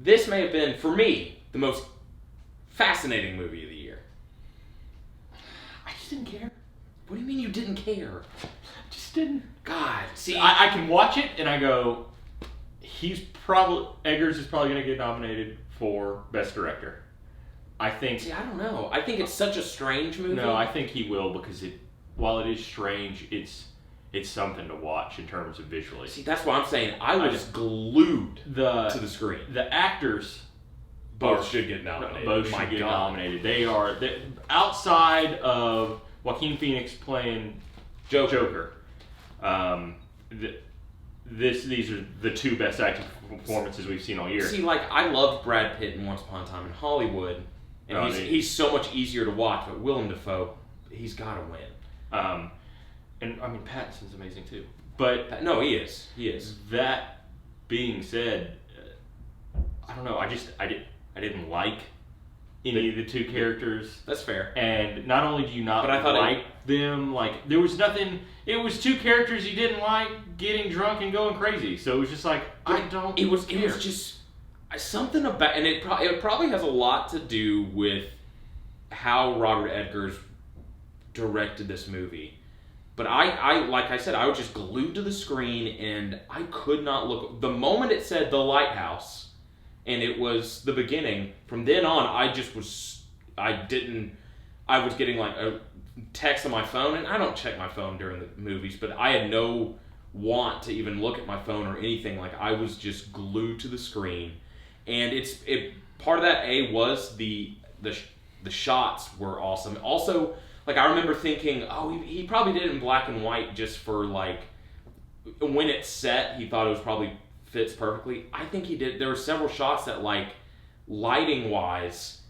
this may have been, for me, the most fascinating movie of the year. I just didn't care. What do you mean you didn't care? Just didn't. God, see, I can watch it and I go, Eggars is probably going to get nominated for Best Director. I think. See, I don't know. I think it's such a strange movie. No, I think he will because while it is strange, it's something to watch in terms of visually. See, that's what I'm saying. I was glued to the screen. The actors both should get nominated. Both should get nominated. They are outside of Joaquin Phoenix playing Joker. These are the two best acting performances we've seen all year. See, like, I loved Brad Pitt in Once Upon a Time in Hollywood, and he's so much easier to watch. But Willem Dafoe, he's got to win. And I mean, Pattinson's amazing too. But no, he is. He is. That being said, I don't know. I didn't like any of the two characters. That's fair. And not only do you not like them, like there was nothing. It was two characters you didn't like getting drunk and going crazy. So it was just like It was just something about, and it probably has a lot to do with how Robert Eggars directed this movie. But I like I said, I was just glued to the screen and I could not look. The moment it said The Lighthouse and it was the beginning, from then on I was getting like a text on my phone, and I don't check my phone during the movies, but I had no want to even look at my phone or anything. Like, I was just glued to the screen. And part of that was the shots were awesome. Also, like, I remember thinking, he probably did it in black and white just for, like, when it's set, he thought it was probably fits perfectly. I think he did. There were several shots that, like, lighting-wise,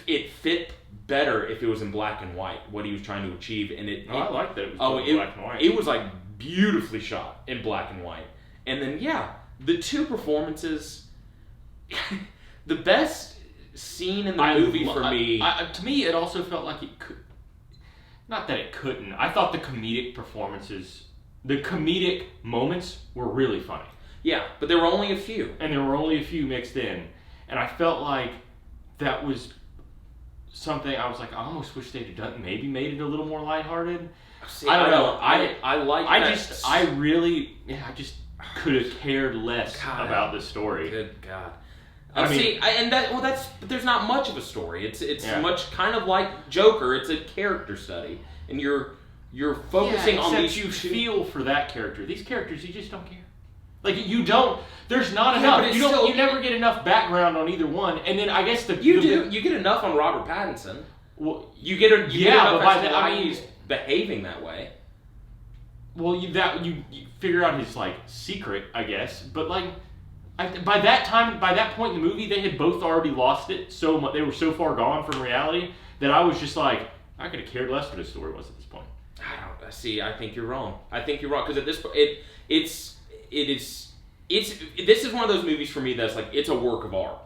it fit better if it was in black and white, what he was trying to achieve. And I like that it was in black and white. It was, like, beautifully shot in black and white. And then, the two performances, the best scene in the movie for me... to me, it also felt like it could... Not that it couldn't. I thought the comedic performances, the comedic moments were really funny. Yeah, but there were only a few. And there were only a few mixed in. And I felt like that was something I was like, I almost wish they'd have done, maybe made it a little more lighthearted. See, I don't know. I just could have cared less about the story. Good God. But there's not much of a story. It's much kind of like Joker. It's a character study, and you're focusing on these. You feel for that character. These characters, you just don't care. Like, you don't. There's not enough. You never get enough background on either one, and then I guess you get enough on Robert Pattinson. Well, you get enough as to why he's behaving that way. Well, you figure out his, like, secret, I guess, but like. By that point in the movie, they had both already lost it so much. They were so far gone from reality that I was just like, I could have cared less what his story was at this point. I think you're wrong. Because at this point, this is one of those movies for me that's like, it's a work of art.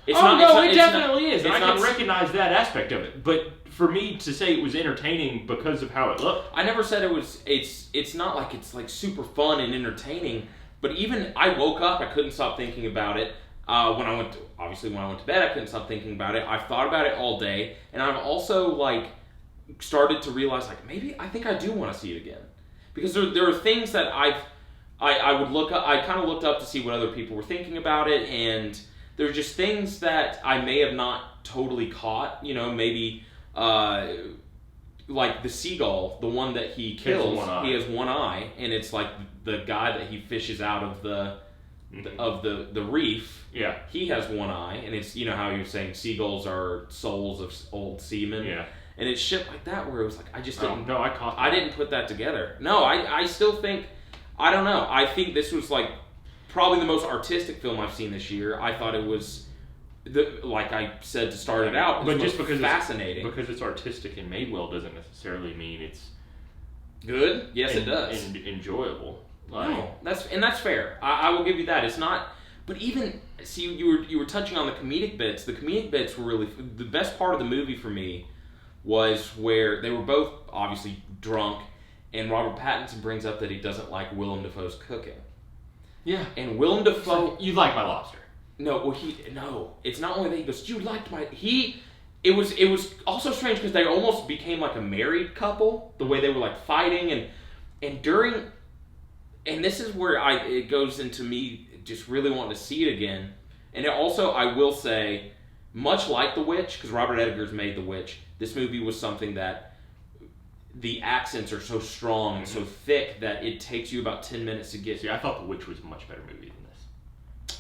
It definitely is. And I can recognize that aspect of it. But for me to say it was entertaining because of how it looked, I never said it was. It's not like it's like super fun and entertaining. But even I woke up, I couldn't stop thinking about it. When I went to bed, I couldn't stop thinking about it. I've thought about it all day, and I've also like started to realize like maybe I think I do want to see it again, because there are things that I would look up. I kind of looked up to see what other people were thinking about it, and there are just things that I may have not totally caught. You know, maybe like the seagull, the one that he kills, he has one eye, and it's like the guy that he fishes out of the reef. Yeah, he has one eye, and it's, you know how you're saying seagulls are souls of old seamen. Yeah, and it's shit like that where it was like I just didn't. No, I caught that. I didn't put that together. No, I still think, I don't know. I think this was like probably the most artistic film I've seen this year. I thought it was. Like I said to start it out, but just because fascinating, because it's artistic and made well doesn't necessarily mean it's good. Yes, it does. And enjoyable. No, that's fair. I will give you that. It's not, but even see, you were touching on the comedic bits. The comedic bits were really the best part of the movie for me. Was where they were both obviously drunk, and Robert Pattinson brings up that he doesn't like Willem Dafoe's cooking. Yeah, and Willem Dafoe, you like My Lobster. It's not only that he goes, you liked my it was also strange because they almost became like a married couple the way they were like fighting and during, and this is where it goes into me just really wanting to see it again. And it also, I will say, much like The Witch, because Robert Eggars made The Witch, this movie was something that the accents are so strong and so thick that it takes you about 10 minutes to get. See, I thought The Witch was a much better movie than this.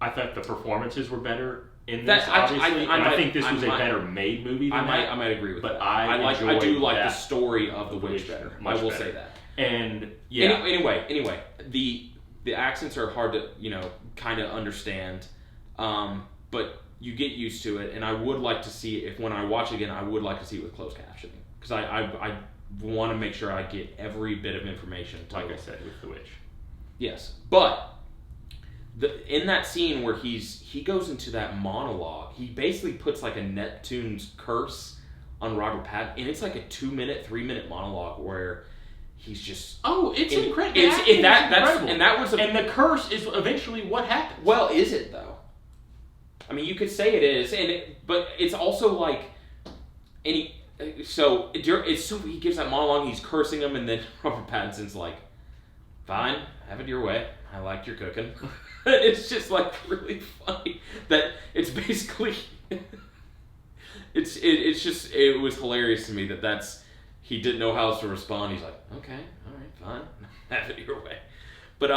I thought the performances were better in this, obviously. I think this was a better made movie than I might agree with but that. I do like the story of The Witch better. I will say that. And, yeah. Anyway, the accents are hard to, kind of understand, but you get used to it, and I would like to see it, when I watch it again, I would like to see it with closed captioning, because I want to make sure I get every bit of information. Like I said, with The Witch. Yes, but in that scene where he goes into that monologue, he basically puts like a Neptune's curse on Robert Pattinson, and it's like a 2-minute, 3-minute monologue where he's just... Oh, it's incredible. It's incredible. And the curse is eventually what happens. Well, is it, though? I mean, you could say it is, but it's also like... he gives that monologue, he's cursing him, and then Robert Pattinson's like, fine, have it your way. I liked your cooking. It's just like really funny that it's basically... it was hilarious to me that's... He didn't know how to respond. He's like, okay, all right, fine. Have it your way. But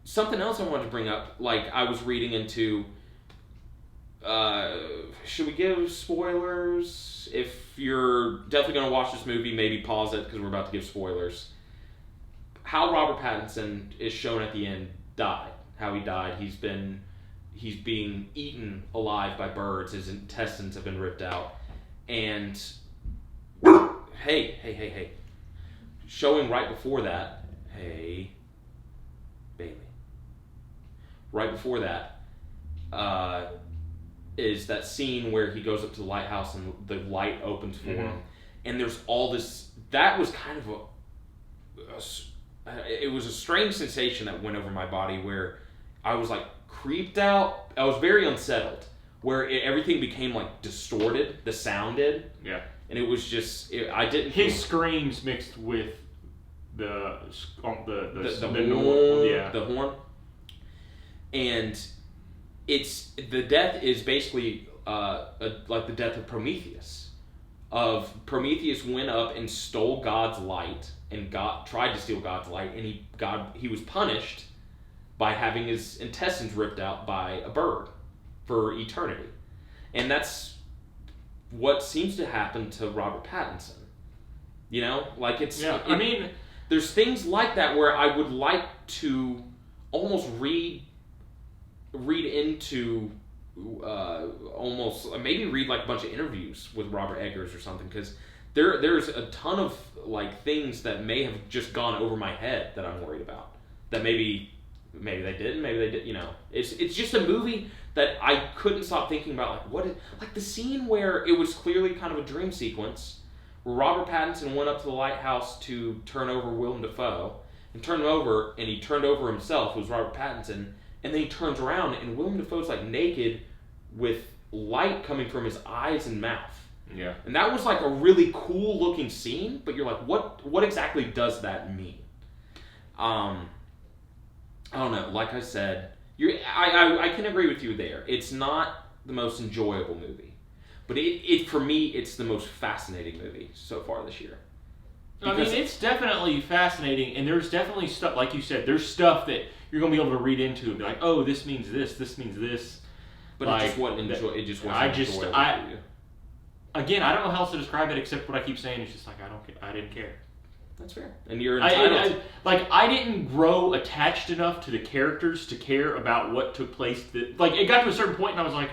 something else I wanted to bring up, like I was reading into, should we give spoilers? If you're definitely going to watch this movie, maybe pause it because we're about to give spoilers. How Robert Pattinson is shown at the end died. How he died. He's being eaten alive by birds. His intestines have been ripped out. And... Hey. Showing right before that, hey, Bailey. Right before that, is that scene where he goes up to the lighthouse and the light opens for him. And there's all this, that was kind of it was a strange sensation that went over my body where I was like creeped out. I was very unsettled, where everything became like distorted, the sound did. Yeah. And it was just, I didn't... His screams mixed with the horn. Yeah. The horn. And the death is basically like the death of Prometheus. Prometheus went up and stole God's light, and tried to steal God's light, and he was punished by having his intestines ripped out by a bird for eternity. And that's what seems to happen to Robert Pattinson. Like it's... Yeah, there's things like that where I would like to almost read into... almost... Maybe read like a bunch of interviews with Robert Eggars or something, because there's a ton of like things that may have just gone over my head that I'm worried about. That maybe they didn't, maybe they did, It's just a movie that I couldn't stop thinking about, like the scene where it was clearly kind of a dream sequence, where Robert Pattinson went up to the lighthouse to turn over Willem Dafoe, and he turned over himself, who was Robert Pattinson, and then he turns around, and Willem Dafoe's like naked with light coming from his eyes and mouth. Yeah. And that was like a really cool looking scene, but you're like, what exactly does that mean? I don't know. Like I said, I can agree with you there. It's not the most enjoyable movie, but for me, it's the most fascinating movie so far this year. Because it's definitely fascinating, and there's definitely stuff, like you said, there's stuff that you're going to be able to read into and be like, oh, this means this means this. But it just wasn't enjoyable for you. Again, I don't know how else to describe it except what I keep saying. It's just like, I didn't care. That's fair. And you're entitled. I didn't grow attached enough to the characters to care about what took place. It got to a certain point, and I was like,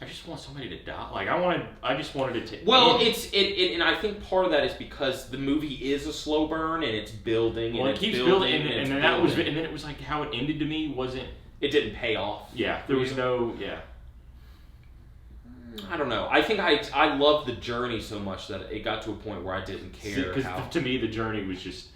I just want somebody to die. I just wanted it to. Well, end. And I think part of that is because the movie is a slow burn, and it's building. Well, and it keeps building, and then it was like how it ended to me wasn't. It didn't pay off. Yeah, there was no. Yeah. I don't know. I think I loved the journey so much that it got to a point where I didn't care. Because to me, the journey was just...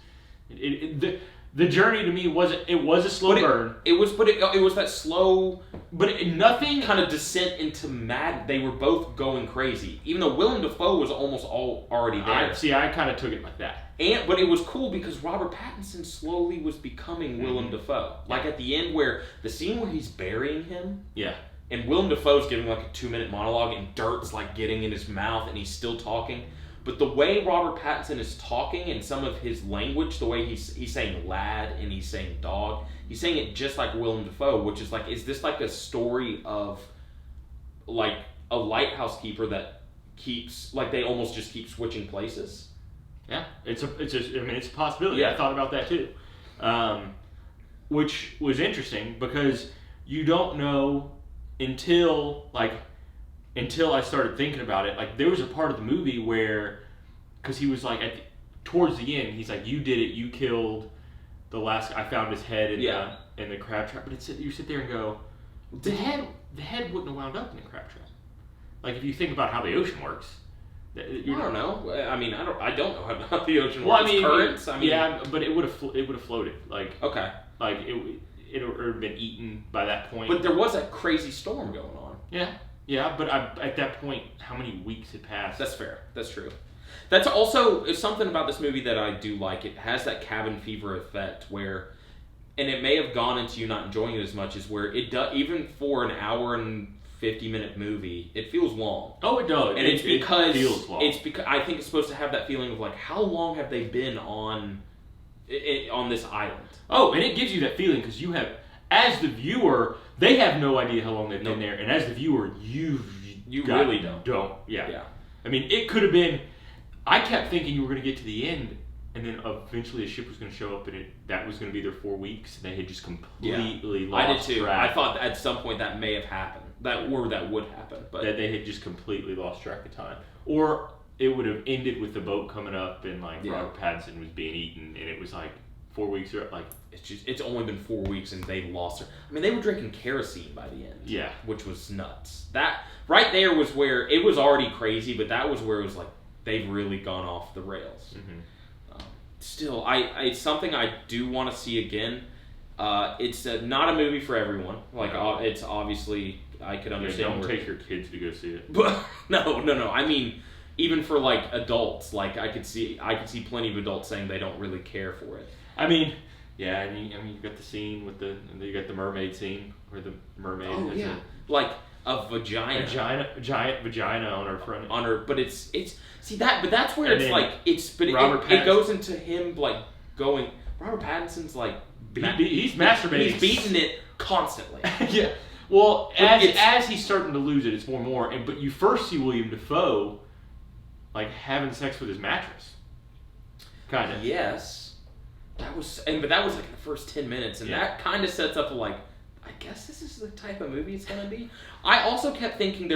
The journey to me wasn't. It was a slow burn. It was that slow, nothing kind of descent into mad. They were both going crazy, even though Willem Dafoe was almost already there. I kind of took it like that. But it was cool because Robert Pattinson slowly was becoming Willem Dafoe. Like at the end, where the scene where he's burying him. Yeah. And Willem Dafoe's giving like a 2-minute monologue, and dirt's like getting in his mouth, and he's still talking. But the way Robert Pattinson is talking and some of his language, the way he's saying lad and he's saying dog, he's saying it just like Willem Dafoe, which is like, is this like a story of like a lighthouse keeper that keeps, like they almost just keep switching places? Yeah, it's a possibility. Yeah. I thought about that too, which was interesting because you don't know until I started thinking about it. Like there was a part of the movie where, because he was like towards the end, he's like, "You did it. You killed the last." I found his head in the crab trap. But you sit there and go, the head wouldn't have wound up in the crab trap. Like if you think about how the ocean works. I don't know. I mean, I don't know how the ocean works. Well, I mean, currents. But it would have floated. Like okay, like it would have been eaten by that point. But there was a crazy storm going on. Yeah, but at that point, how many weeks had passed? That's fair. That's true. That's also something about this movie that I do like. It has that cabin fever effect where, and it may have gone into you not enjoying it as much, is where it does, even for an hour and 50-minute movie, it feels long. Oh, it does. And it's because it feels long. It's because I think it's supposed to have that feeling of like, how long have they been on this island? Oh, and it gives you that feeling because you have, as the viewer, they have no idea how long they've been there, and as the viewer, you really don't. Yeah. I mean, it could have been. I kept thinking you were going to get to the end, and then eventually a ship was going to show up, and that was going to be their 4 weeks. And they had just completely lost I did too. track. I thought at some point that may have happened. That would happen, but that they had just completely lost track of time, or it would have ended with the boat coming up and like Robert Pattinson was being eaten, and it was like 4 weeks or like it's only been 4 weeks and they lost her. I mean, they were drinking kerosene by the end. Yeah, which was nuts. That right there was where it was already crazy, but that was where it was like they've really gone off the rails. Mm-hmm. Still, it's something I do want to see again. It's not a movie for everyone. Like it's obviously. I could understand. Don't take your kids to go see it. But no. I mean, even for like adults, like I could see plenty of adults saying they don't really care for it. I mean, yeah. I mean, you got the scene with you got the mermaid scene where the mermaid. Oh yeah, like a vagina, giant vagina on her front. On her, but it's see that, but that's where it's like it goes into him like going. Robert Pattinson's like he's masturbating. He's beating it constantly. Yeah. Well, as he's starting to lose it, it's more, but you first see Willem Dafoe, like having sex with his mattress, kind of. Yes, but that was like the first 10 minutes, and that kind of sets up like, I guess this is the type of movie it's gonna be. I also kept thinking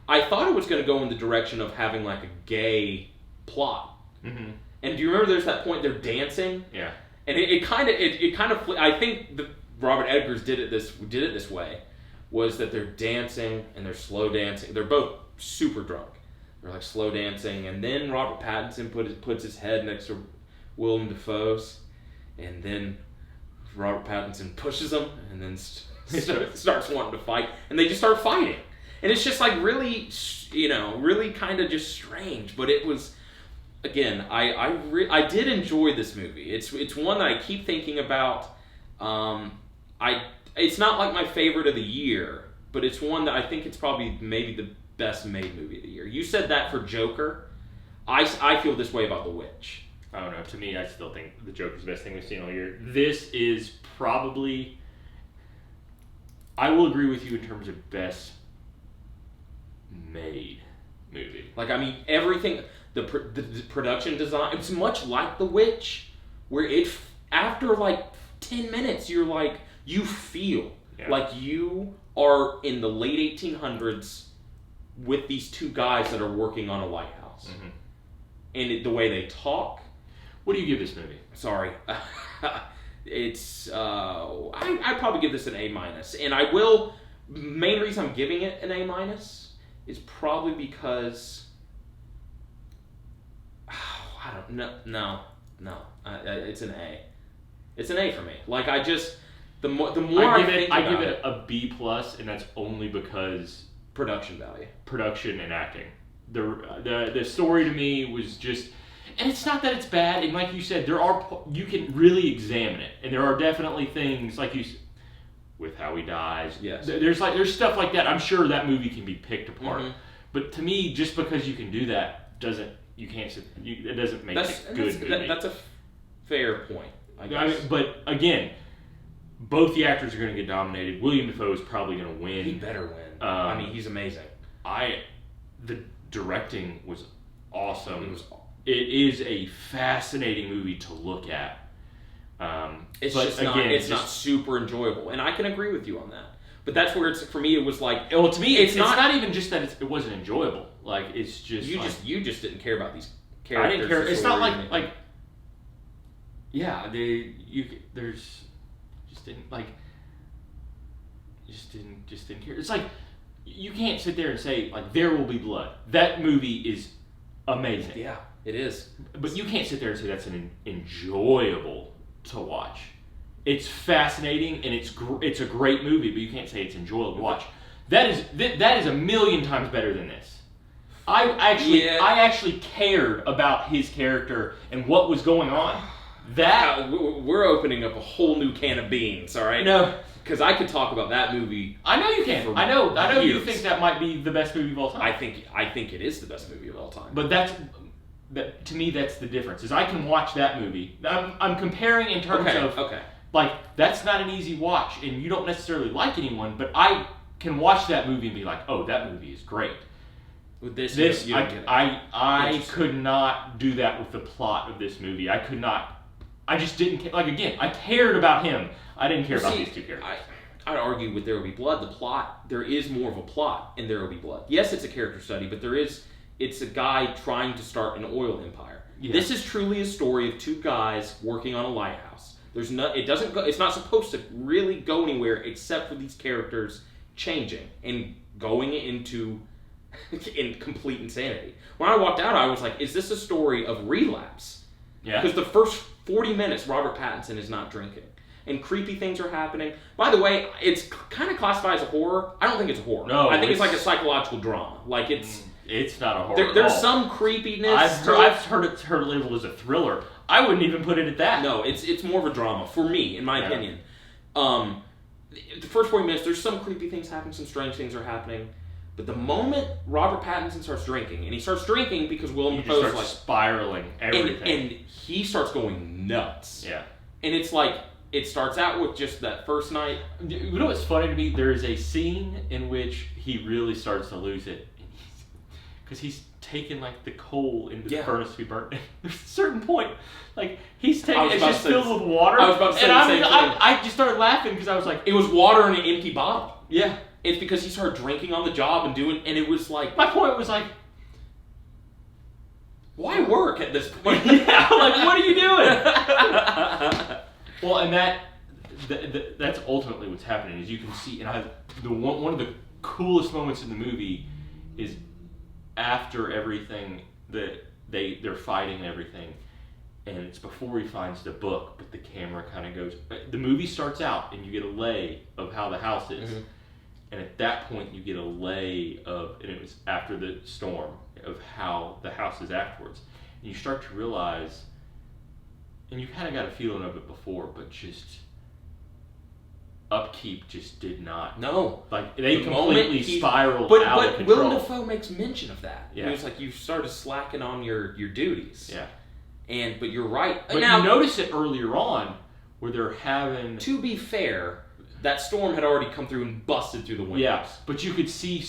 I thought it was gonna go in the direction of having like a gay plot. Mm-hmm. And do you remember there's that point they're dancing? Yeah. And it kind of I think Robert Eggars did it this way. Was that they're dancing and they're slow dancing. They're both super drunk. They're like slow dancing, and then Robert Pattinson puts his head next to Willem Dafoe's, and then Robert Pattinson pushes him, and then starts wanting to fight, and they just start fighting, and it's just like really, really kind of just strange. But it was, again, I did enjoy this movie. It's one that I keep thinking about. It's not like my favorite of the year, but it's one that I think it's probably maybe the best made movie of the year. You said that for Joker. I feel this way about The Witch. I don't know. To me, I still think the Joker's the best thing we've seen all year. This is probably... I will agree with you in terms of best made movie. Like, I mean, everything... The production design... It's much like The Witch, where after like 10 minutes, you're like... You feel like you are in the late 1800s with these two guys that are working on a lighthouse. Mm-hmm. And the way they talk. What do you give this movie? Sorry. It's... I'd probably give this an A-. And I will... Main reason I'm giving it an A- is probably because... I don't know. No. It's an A. It's an A for me. Like the more I think about I give it a B+, and that's only because production value, production and acting. The story to me was just, and it's not that it's bad. And like you said, you can really examine it, and there are definitely things like with how he dies. Yes. There's stuff like that. I'm sure that movie can be picked apart. Mm-hmm. But to me, just because you can do that it doesn't make it a good movie. That's a fair point, I guess. But again, both the actors are going to get dominated. William Dafoe is probably going to win. He better win. He's amazing. The directing was awesome. It is a fascinating movie to look at. It's not super enjoyable, and I can agree with you on that. But that's where for me it was like, well, to me it's not even just that it wasn't enjoyable. Like it's just you just didn't care about these characters. I didn't care. It's not like yeah, just didn't care. It's like you can't sit there and say like There Will Be Blood. That movie is amazing. Yeah, it is. But you can't sit there and say that's enjoyable to watch. It's fascinating and it's a great movie, but you can't say it's enjoyable to watch. That is a million times better than this. I actually cared about his character and what was going on. We're opening up a whole new can of beans, all right? No, because I could talk about that movie. I know you can. I know years. You think that might be the best movie of all time. I think it is the best movie of all time. But to me, that's the difference. Is I can watch that movie. I'm comparing in terms of like that's not an easy watch, and you don't necessarily like anyone, but I can watch that movie and be like, oh, that movie is great. With this I could not do that with the plot of this movie. I could not. I just didn't care. Like again, I cared about him. I didn't care about these two characters. I'd argue with There Will Be Blood, the plot, there is more of a plot in There Will Be Blood. Yes, it's a character study, but it's a guy trying to start an oil empire. Yeah. This is truly a story of two guys working on a lighthouse. It's not supposed to really go anywhere except for these characters changing and going into in complete insanity. When I walked out, I was like, is this a story of relapse? Yeah. Because the first 40 minutes, Robert Pattinson is not drinking. And creepy things are happening. By the way, it's kind of classified as a horror. I don't think it's a horror. No, I think it's like a psychological drama. Like it's not a horror. There's some creepiness. I've heard it labeled as a thriller. I wouldn't even put it at that. No, it's more of a drama for me, in my opinion. The first 40 minutes, there's some creepy things happening, some strange things are happening. But the moment Robert Pattinson starts drinking, and he starts drinking because Willem Dafoe is like spiraling everything, and he starts going nuts. Yeah, and it's like it starts out with just that first night. You know what's funny to me? There is a scene in which he really starts to lose it, because he's taking like the coal into the furnace to be burnt. There's a certain point, like he's taking it's just filled with water. I was about to say the same thing. I just started laughing because I was like, it was water in an empty bottle. Yeah. It's because he started drinking on the job and and it was like... My point was like... Why work at this point? Yeah, like, what are you doing? Well, and that's ultimately what's happening, is you can see, and one of the coolest moments in the movie is after everything that they're fighting and everything, and it's before he finds the book, but the camera kind of goes... The movie starts out, and you get a lay of how the house is. Mm-hmm. And at that point, you get a lay of, and it was after the storm, of how the house is afterwards. And you start to realize, and you kind of got a feeling of it before, but just upkeep just did not. No. Like, they completely spiraled out of control. But Willem Dafoe makes mention of that. Yeah. It was like you started slacking on your duties. Yeah. But you're right. But now, you notice it earlier on, where they're having... To be fair... That storm had already come through and busted through the windows. Yeah, but you could see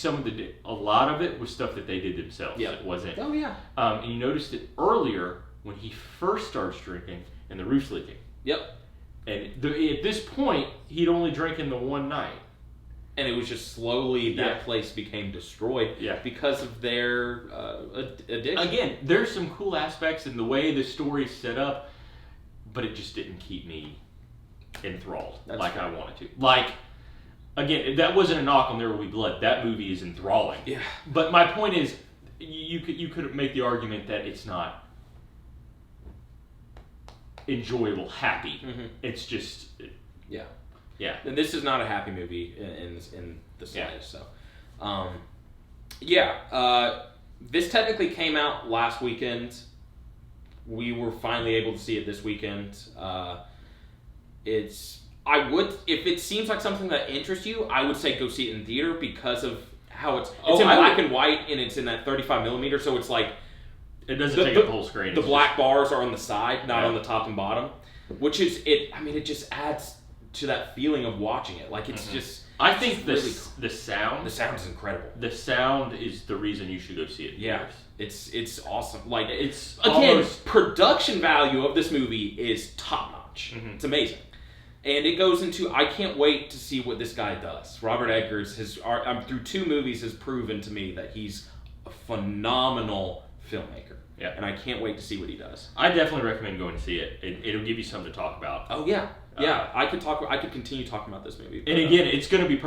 a lot of it was stuff that they did themselves. Yeah. It wasn't. Oh, yeah. And you noticed it earlier when he first starts drinking and the roof's leaking. Yep. And at this point, he'd only drinking the one night. And it was just slowly that place became destroyed because of their addiction. Again, there's some cool aspects in the way the story's set up, but it just didn't keep me enthralled like I wanted to. Like, again, that wasn't a knock on There Will Be Blood. That movie is enthralling. Yeah. But my point is, you could make the argument that it's not enjoyable, happy. Mm-hmm. It's just yeah. And this is not a happy movie in the slightest. So, this technically came out last weekend. We were finally able to see it this weekend. If it seems like something that interests you, I would say go see it in theater because of how it's in black and white and it's in that 35 millimeter, so it's like it doesn't take up the whole screen. The black bars are on the side, not on the top and bottom, which is it. I mean, it just adds to that feeling of watching it. Like it's just. I think really the sound. The sound is incredible. The sound is the reason you should go see it. Yeah, it's awesome. Like it's again, production value of this movie is top notch. Mm-hmm. It's amazing. And it goes into, I can't wait to see what this guy does. Robert Eggars, through 2 movies, has proven to me that he's a phenomenal filmmaker. Yeah. And I can't wait to see what he does. I definitely recommend going to see it. It'll give you something to talk about. Oh, yeah. Yeah, I could continue talking about this movie. And again, it's going to be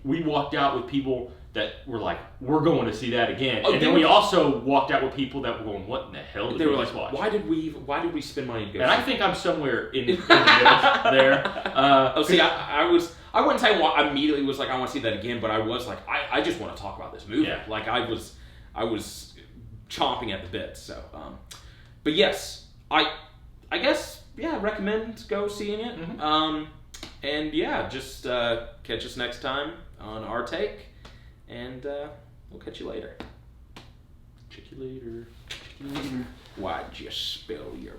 we walked out with people that were like, we're going to see that again. And then we also walked out with people that were going, what in the hell did we just watch? Why did we spend money to go see I think I'm somewhere in the middle there. I wouldn't say I immediately was like, I want to see that again, but I was like, I just want to talk about this movie. Yeah. Like I was chomping at the bit. So, but yes, I guess, recommend go seeing it. Mm-hmm. And just catch us next time on OurTake, and we'll catch you later. Check you later. Why'd you spill your